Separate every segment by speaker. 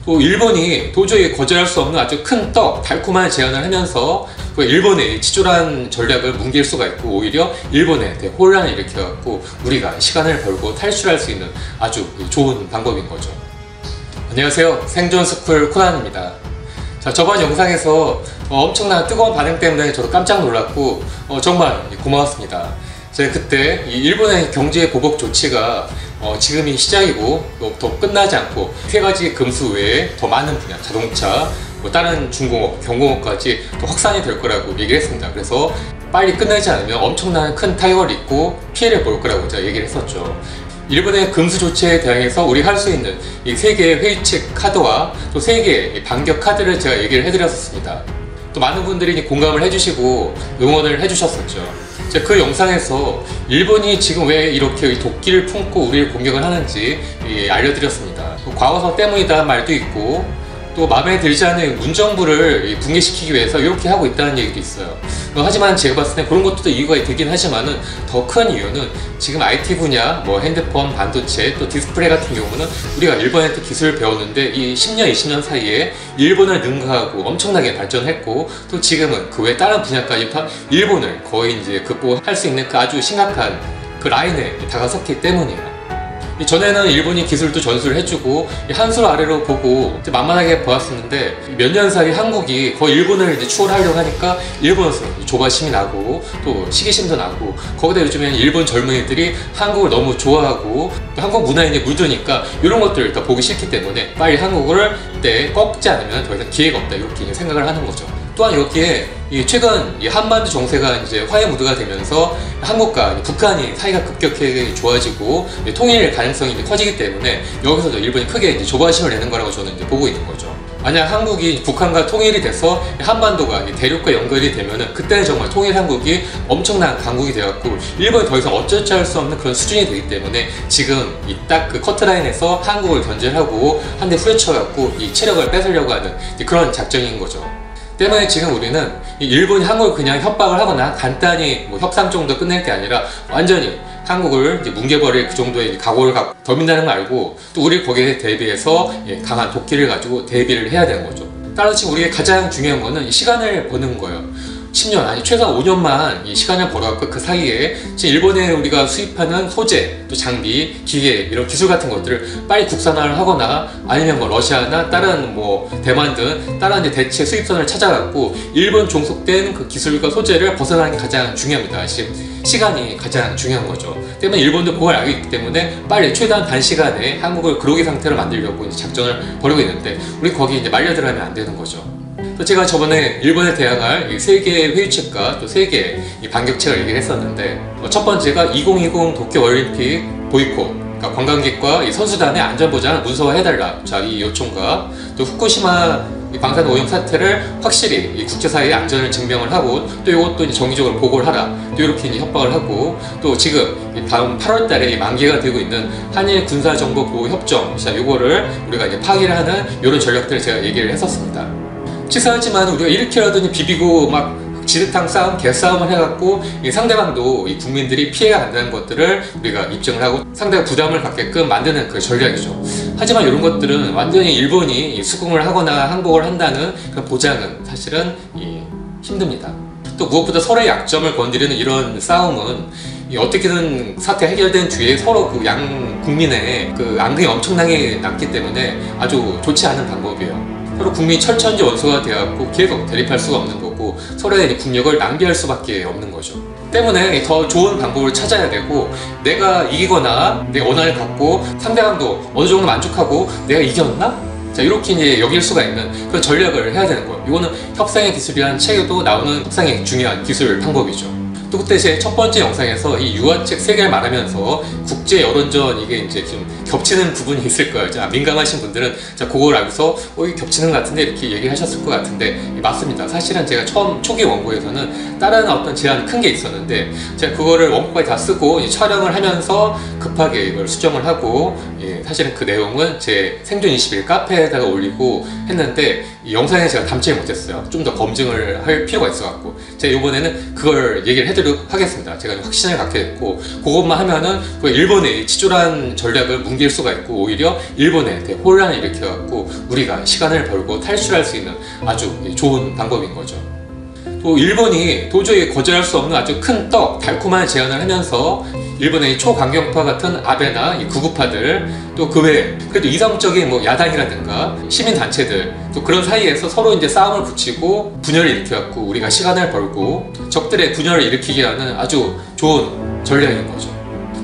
Speaker 1: 또 일본이 도저히 거절할 수 없는 아주 큰 떡, 달콤한 제안을 하면서 그 일본의 치졸한 전략을 뭉갤 수가 있고 오히려 일본에 혼란을 일으켜갖고 우리가 시간을 벌고 탈출할 수 있는 아주 좋은 방법인 거죠. 안녕하세요, 생존스쿨 코난입니다. 자, 저번 영상에서 엄청난 뜨거운 반응 때문에 저도 깜짝 놀랐고 정말 고마웠습니다. 제가 그때 이 일본의 경제 보복 조치가 지금이 시작이고 더 끝나지 않고 세 가지 금수 외에 더 많은 분야, 자동차, 다른 중공업, 경공업까지 더 확산이 될 거라고 얘기를 했습니다. 그래서 빨리 끝내지 않으면 엄청난 큰 타격을 입고 피해를 볼 거라고 제가 얘기를 했었죠. 일본의 금수 조치에 대항해서 우리가 할 수 있는 이 세 개의 회의책 카드와 또 세 개의 반격 카드를 제가 얘기를 해드렸었습니다. 또 많은 분들이 공감을 해주시고 응원을 해주셨었죠. 제가 그 영상에서 일본이 지금 왜 이렇게 도끼를 품고 우리를 공격을 하는지 알려드렸습니다. 과거사 때문이다 말도 있고 또 마음에 들지 않는 문정부를 붕괴시키기 위해서 이렇게 하고 있다는 얘기도 있어요. 하지만 제가 봤을 때 그런 것도 이유가 되긴 하지만은 더 큰 이유는 지금 IT 분야, 핸드폰, 반도체, 또 디스플레이 같은 경우는 우리가 일본한테 기술을 배웠는데 이 10년, 20년 사이에 일본을 능가하고 엄청나게 발전했고 또 지금은 그 외 다른 분야까지 다 일본을 거의 이제 극복할 수 있는 그 아주 심각한 그 라인에 다가섰기 때문이에요. 전에는 일본이 기술도 전수를 해주고 한술 아래로 보고 만만하게 보았었는데 몇 년 사이 한국이 거의 일본을 이제 추월하려고 하니까 일본에서 조바심이 나고 또 시기심도 나고 거기다 요즘에는 일본 젊은이들이 한국을 너무 좋아하고 또 한국 문화에 물드니까 이런 것들을 다 보기 싫기 때문에 빨리 한국을 꺾지 않으면 더 이상 기회가 없다 이렇게 생각을 하는 거죠. 또한 여기에 최근 한반도 정세가 이제 화해 무드가 되면서 한국과 북한이 사이가 급격하게 좋아지고 통일 가능성이 커지기 때문에 여기서도 일본이 크게 이제 조바심을 내는 거라고 저는 이제 보고 있는 거죠. 만약 한국이 북한과 통일이 돼서 한반도가 대륙과 연결이 되면은 그때는 정말 통일 한국이 엄청난 강국이 되었고 일본이 더 이상 어쩔 할 수 없는 그런 수준이 되기 때문에 지금 딱 그 커트라인에서 한국을 견제하고 한 대 후려쳐갖고 이 체력을 뺏으려고 하는 그런 작전인 거죠. 때문에 지금 우리는 일본이 한국을 그냥 협박을 하거나 간단히 협상 정도 끝낼 게 아니라 완전히 한국을 이제 뭉개버릴 그 정도의 각오를 갖고 덤빈다는 걸 알고 또 우리 거기에 대비해서 강한 도끼를 가지고 대비를 해야 되는 거죠. 따라서 지금 우리의 가장 중요한 거는 시간을 버는 거예요. 10년 아니 최소한 5년만 이 시간을 벌어갖고 그 사이에 지금 일본에 우리가 수입하는 소재, 또 장비, 기계 이런 기술 같은 것들을 빨리 국산화를 하거나 아니면 러시아나 다른 대만 등 다른 이제 대체 수입선을 찾아갖고 일본 종속된 그 기술과 소재를 벗어나는 게 가장 중요합니다. 지금 시간이 가장 중요한 거죠. 때문에 일본도 그걸 알고 있기 때문에 빨리 최대한 단시간에 한국을 그로기 상태로 만들려고 이제 작전을 벌이고 있는데 우리 거기 이제 말려들어가면 안 되는 거죠. 또 제가 저번에 일본에 대항할 세 개의 회유책과 또 세 개의 반격책을 얘기를 했었는데 첫 번째가 2020 도쿄올림픽 보이콧, 그러니까 관광객과 선수단의 안전보장을 문서화해달라, 자, 이 요청과 또 후쿠시마 방사능 오염 사태를 확실히 국제사회의 안전을 증명을 하고 또 이것도 이제 정기적으로 보고를 하라, 또 이렇게 이제 협박을 하고 또 지금 다음 8월달에 만기가 되고 있는 한일 군사정보보호협정, 자, 요거를 우리가 이제 파기를 하는 이런 전략들을 제가 얘기를 했었습니다. 치사하지만 우리가 이렇게라도 비비고 막 지드탕 싸움, 개싸움을 해갖고 상대방도 국민들이 피해가 간다는 것들을 우리가 입증을 하고 상대가 부담을 갖게끔 만드는 그 전략이죠. 하지만 이런 것들은 완전히 일본이 수긍을 하거나 항복을 한다는 그런 보장은 사실은 힘듭니다. 또 무엇보다 서로의 약점을 건드리는 이런 싸움은 어떻게든 사태 해결된 뒤에 서로 그 양 국민의 그 앙금이 엄청나게 남기 때문에 아주 좋지 않은 방법이에요. 서로 국민이 철천지 원소가 되어갖고 계속 대립할 수가 없는 거고 서로의 국력을 낭비할 수밖에 없는 거죠. 때문에 더 좋은 방법을 찾아야 되고 내가 이기거나 내 원한을 갖고 상대방도 어느 정도 만족하고 내가 이겼나? 자, 이렇게 이제 여길 수가 있는 그런 전략을 해야 되는 거예요. 이거는 협상의 기술이라는 책에도 나오는 협상의 중요한 기술 방법이죠. 또 그때 제 첫 번째 영상에서 이 유화책 3개를 말하면서 국제 여론전 이게 이제 좀 겹치는 부분이 있을 거예요. 자, 민감하신 분들은 자, 그걸 알고서 이게 겹치는 것 같은데 이렇게 얘기를 하셨을 것 같은데 맞습니다. 사실은 제가 처음 초기 원고에서는 다른 어떤 제안이 큰 게 있었는데 제가 그거를 원고까지 다 쓰고 촬영을 하면서 급하게 이걸 수정을 하고 사실은 그 내용은 제 생존 21 카페에다가 올리고 했는데 이 영상에 제가 담지 못했어요. 좀 더 검증을 할 필요가 있어갖고 제가 이번에는 그걸 얘기를 해드렸어요. 해드리도록 하겠습니다. 제가 확신을 갖게 됐고, 그것만 하면은 일본의 치졸한 전략을 뭉갤 수가 있고, 오히려 일본에 혼란을 일으켜갖고 우리가 시간을 벌고 탈출할 수 있는 아주 좋은 방법인 거죠. 또 일본이 도저히 거절할 수 없는 아주 큰 떡, 달콤한 제안을 하면서 일본의 초강경파 같은 아베나 구구파들, 또 그 외에 그래도 이성적인 야당이라든가 시민단체들, 또 그런 사이에서 서로 이제 싸움을 붙이고 분열을 일으켜갖고 우리가 시간을 벌고 적들의 분열을 일으키게 하는 아주 좋은 전략인 거죠.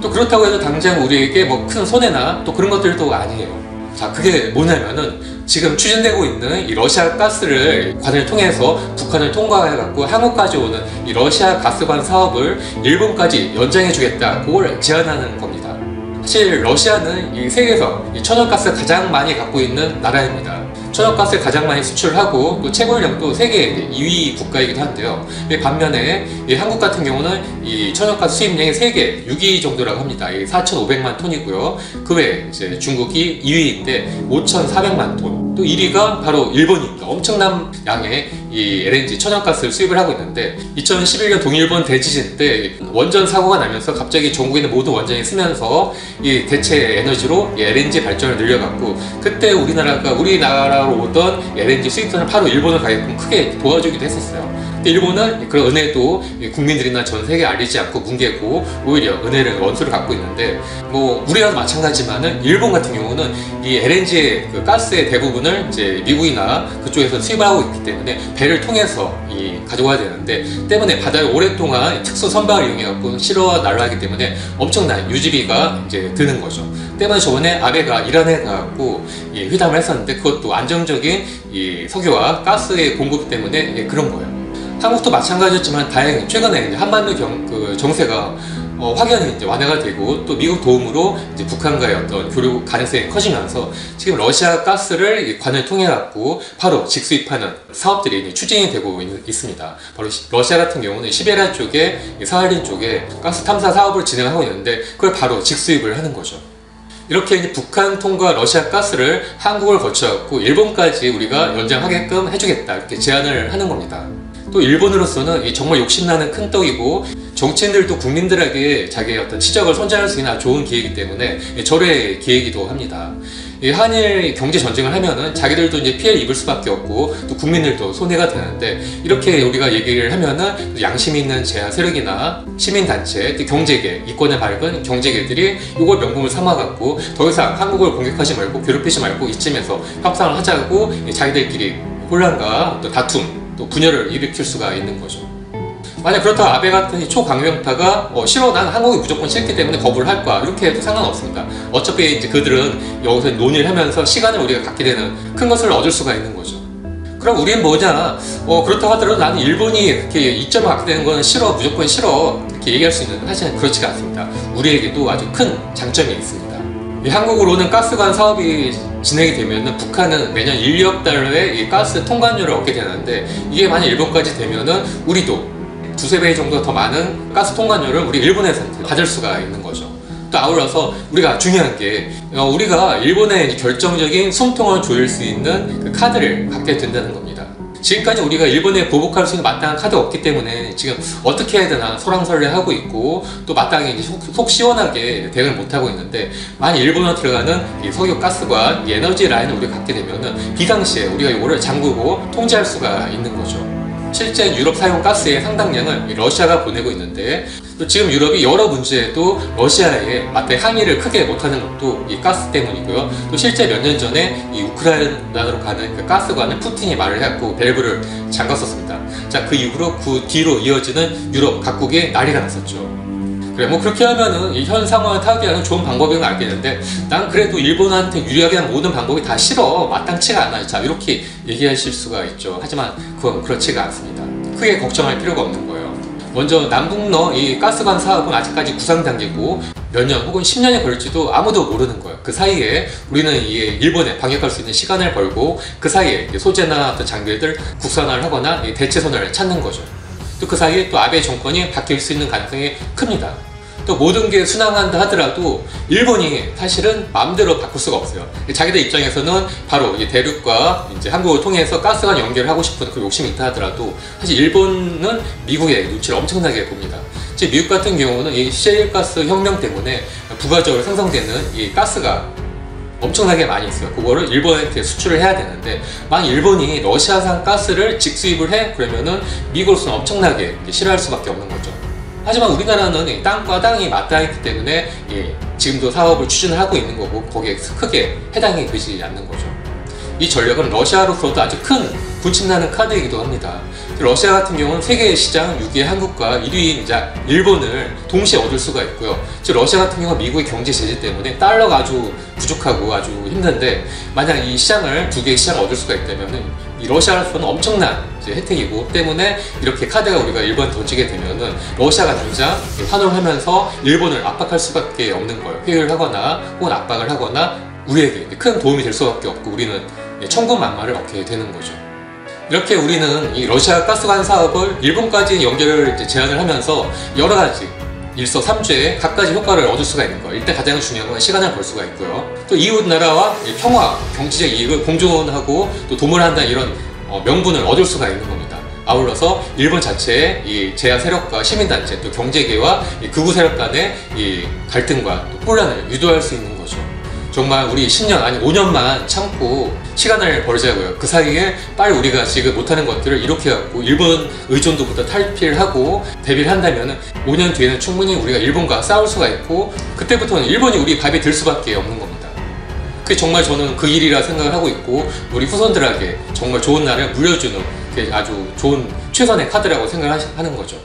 Speaker 1: 또 그렇다고 해서 당장 우리에게 큰 손해나 또 그런 것들도 아니에요. 자, 그게 뭐냐면은 지금 추진되고 있는 이 러시아 가스를 관을 통해서 북한을 통과해갖고 한국까지 오는 이 러시아 가스관 사업을 일본까지 연장해주겠다, 그걸 제안하는 겁니다. 사실 러시아는 이 세계에서 이 천연가스 가장 많이 갖고 있는 나라입니다. 천연가스 가장 많이 수출하고 또 채굴량도 세계 2위 국가이기도 한데요. 반면에 한국 같은 경우는 이 천연가스 수입량이 세계 6위 정도라고 합니다. 4,500만 톤이고요. 그 외에 이제 중국이 2위인데 5,400만 톤. 또 1위가 바로 일본입니다. 엄청난 양의 이 LNG 천연가스를 수입을 하고 있는데, 2011년 동일본 대지진 때 원전 사고가 나면서 갑자기 전국에 있는 모든 원전이 쓰면서 이 대체 에너지로 이 LNG 발전을 늘려갖고, 그때 우리나라로 오던 LNG 수입선을 바로 일본을 가게끔 크게 도와주기도 했었어요. 근데 일본은 그런 은혜도 국민들이나 전 세계에 알리지 않고 뭉개고 오히려 은혜를 원수를 갖고 있는데, 우리와도 마찬가지지만은 일본 같은 경우는 이 LNG 가스의 대부분을 이제 미국이나 그쪽에서 수입하고 있기 때문에 배를 통해서 가져와야 되는데, 때문에 바다에 오랫동안 특수 선박을 이용해갖고 실어와 날라가기 때문에 엄청난 유지비가 이제 드는 거죠. 때문에 저번에 아베가 이란에 가갖고 회담을 했었는데, 그것도 안정적인 이 석유와 가스의 공급 때문에 그런 거예요. 한국도 마찬가지였지만 다행히 최근에 한반도 정세가 확연히 이제 완화가 되고, 또 미국 도움으로 이제 북한과의 어떤 교류 가능성이 커지면서 지금 러시아 가스를 관을 통해 갖고 바로 직수입하는 사업들이 추진이 되고 있습니다. 바로 러시아 같은 경우는 시베리아 쪽에, 사할린 쪽에 가스 탐사 사업을 진행하고 있는데, 그걸 바로 직수입을 하는 거죠. 이렇게 이제 북한 통과 러시아 가스를 한국을 거쳐갖고 일본까지 우리가 연장하게끔 해주겠다, 이렇게 제안을 하는 겁니다. 또 일본으로서는 정말 욕심나는 큰 떡이고, 정치인들도 국민들에게 자기의 어떤 치적을 선전할 수 있는 좋은 기회이기 때문에 절의 기회이기도 합니다. 이 한일 경제 전쟁을 하면은 자기들도 이제 피해를 입을 수밖에 없고, 또 국민들도 손해가 되는데, 이렇게 우리가 얘기를 하면은 양심 있는 제야 세력이나 시민단체, 경제계, 이권에 밝은 경제계들이 이걸 명분을 삼아갖고 더 이상 한국을 공격하지 말고 괴롭히지 말고 이쯤에서 협상을 하자고 자기들끼리 혼란과 또 다툼, 또 분열을 일으킬 수가 있는 거죠. 만약 그렇다고 아베 같은 초강경파가 싫어, 난 한국이 무조건 싫기 때문에 거부를 할 거야, 이렇게 해도 상관없습니다. 어차피 이제 그들은 여기서 논의를 하면서 시간을 우리가 갖게 되는 큰 것을 얻을 수가 있는 거죠. 그럼 우리는 뭐냐, 그렇다고 하더라도 나는 일본이 이렇게 이점을 갖게 되는 건 싫어, 무조건 싫어, 이렇게 얘기할 수 있는, 사실은 그렇지가 않습니다. 우리에게도 아주 큰 장점이 있습니다. 이 한국으로는 가스관 사업이 진행이 되면은 북한은 매년 1억 달러의 이 가스 통관료를 얻게 되는데, 이게 만약 일본까지 되면은 우리도 두세 배 정도 더 많은 가스 통관료를 우리 일본에서 받을 수가 있는 거죠. 또 아울러서 우리가 중요한 게, 우리가 일본의 결정적인 숨통을 조일 수 있는 그 카드를 갖게 된다는 겁니다. 지금까지 우리가 일본에 보복할 수 있는 마땅한 카드가 없기 때문에 지금 어떻게 해야 되나 설왕설래하고 있고, 또 마땅히 속 시원하게 대응을 못하고 있는데, 만약 일본으로 들어가는 이 석유 가스관, 이 에너지 라인을 우리가 갖게 되면은 비상시에 우리가 이거를 잠그고 통제할 수가 있는 거죠. 실제 유럽 사용 가스의 상당량을 러시아가 보내고 있는데, 또 지금 유럽이 여러 문제에도 러시아에 맞대 항의를 크게 못하는 것도 이 가스 때문이고요. 또 실제 몇 년 전에 이 우크라이나로 가는 그 가스관을 푸틴이 말을 해갖고 밸브를 잠갔었습니다. 자, 그 이후로 그 뒤로 이어지는 유럽 각국에 난리가 났었죠. 그래, 그렇게 하면은 이 현 상황을 타개하는 좋은 방법인 걸 알겠는데, 난 그래도 일본한테 유리하게 하는 모든 방법이 다 싫어, 마땅치가 않아, 자, 이렇게 얘기하실 수가 있죠. 하지만 그건 그렇지가 않습니다. 크게 걱정할 필요가 없는 거예요. 먼저 남북러 이 가스관 사업은 아직까지 구상 단계고, 몇 년 혹은 10년이 걸릴지도 아무도 모르는 거예요. 그 사이에 우리는 이 일본에 방역할 수 있는 시간을 벌고, 그 사이에 소재나 어떤 장비들 국산화를 하거나 대체선을 찾는 거죠. 또 그 사이에 또 아베 정권이 바뀔 수 있는 가능성이 큽니다. 또 모든 게 순항한다 하더라도 일본이 사실은 마음대로 바꿀 수가 없어요. 자기들 입장에서는 바로 이 대륙과 이제 한국을 통해서 가스관 연결을 하고 싶은 그 욕심이 있다 하더라도 사실 일본은 미국의 눈치를 엄청나게 봅니다. 즉 미국 같은 경우는 이 셰일가스 혁명 때문에 부가적으로 생성되는 이 가스가 엄청나게 많이 있어요. 그거를 일본한테 수출을 해야 되는데 만약 일본이 러시아산 가스를 직수입을 해? 그러면은 미국으로서는 엄청나게 싫어할 수밖에 없는 거죠. 하지만 우리나라는 땅과 땅이 맞닿아 있기 때문에 지금도 사업을 추진을 하고 있는 거고 거기에 크게 해당이 되지 않는 거죠. 이 전력은 러시아로서도 아주 큰 불침나는 카드이기도 합니다. 러시아 같은 경우는 세계 시장 6위의 한국과 1위인 일본을 동시에 얻을 수가 있고요. 즉 러시아 같은 경우는 미국의 경제 제재 때문에 달러가 아주 부족하고 아주 힘든데 만약 이 시장을 두 개의 시장을 얻을 수가 있다면 이 러시아로서는 엄청난 혜택이고 때문에 이렇게 카드가 우리가 일본 던지게 되면은 러시아가 당장 환호를 하면서 일본을 압박할 수밖에 없는 거예요. 회유를 하거나 혹은 압박을 하거나 우리에게 큰 도움이 될 수밖에 없고 우리는 천군만마를 얻게 되는 거죠. 이렇게 우리는 이 러시아 가스관 사업을 일본까지 연결을 제안을 하면서 여러 가지 일석삼조의 각가지 효과를 얻을 수가 있는 거예요. 일단 가장 중요한 건 시간을 벌 수가 있고요. 또 이웃 나라와 평화, 경제적 이익을 공존하고 또 도모한다는 이런 명분을 얻을 수가 있는 겁니다. 아울러서 일본 자체의 이 제야 세력과 시민단체 또 경제계와 이 극우 세력 간의 이 갈등과 또 혼란을 유도할 수 있는 거죠. 정말 우리 10년 아니 5년만 참고 시간을 벌자고요. 그 사이에 빨리 우리가 지금 못하는 것들을 이렇게 해갖고 일본 의존도부터 탈피를 하고 대비를 한다면 5년 뒤에는 충분히 우리가 일본과 싸울 수가 있고 그때부터는 일본이 우리 밥이 될 수밖에 없는 겁니다. 그게 정말 저는 그 일이라 생각을 하고 있고 우리 후손들에게 정말 좋은 날을 물려주는 아주 좋은 최선의 카드라고 생각하는 거죠.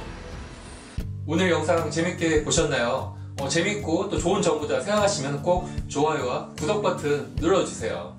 Speaker 1: 오늘 영상 재밌게 보셨나요? 재밌고 또 좋은 정보다 생각하시면 꼭 좋아요와 구독 버튼 눌러주세요.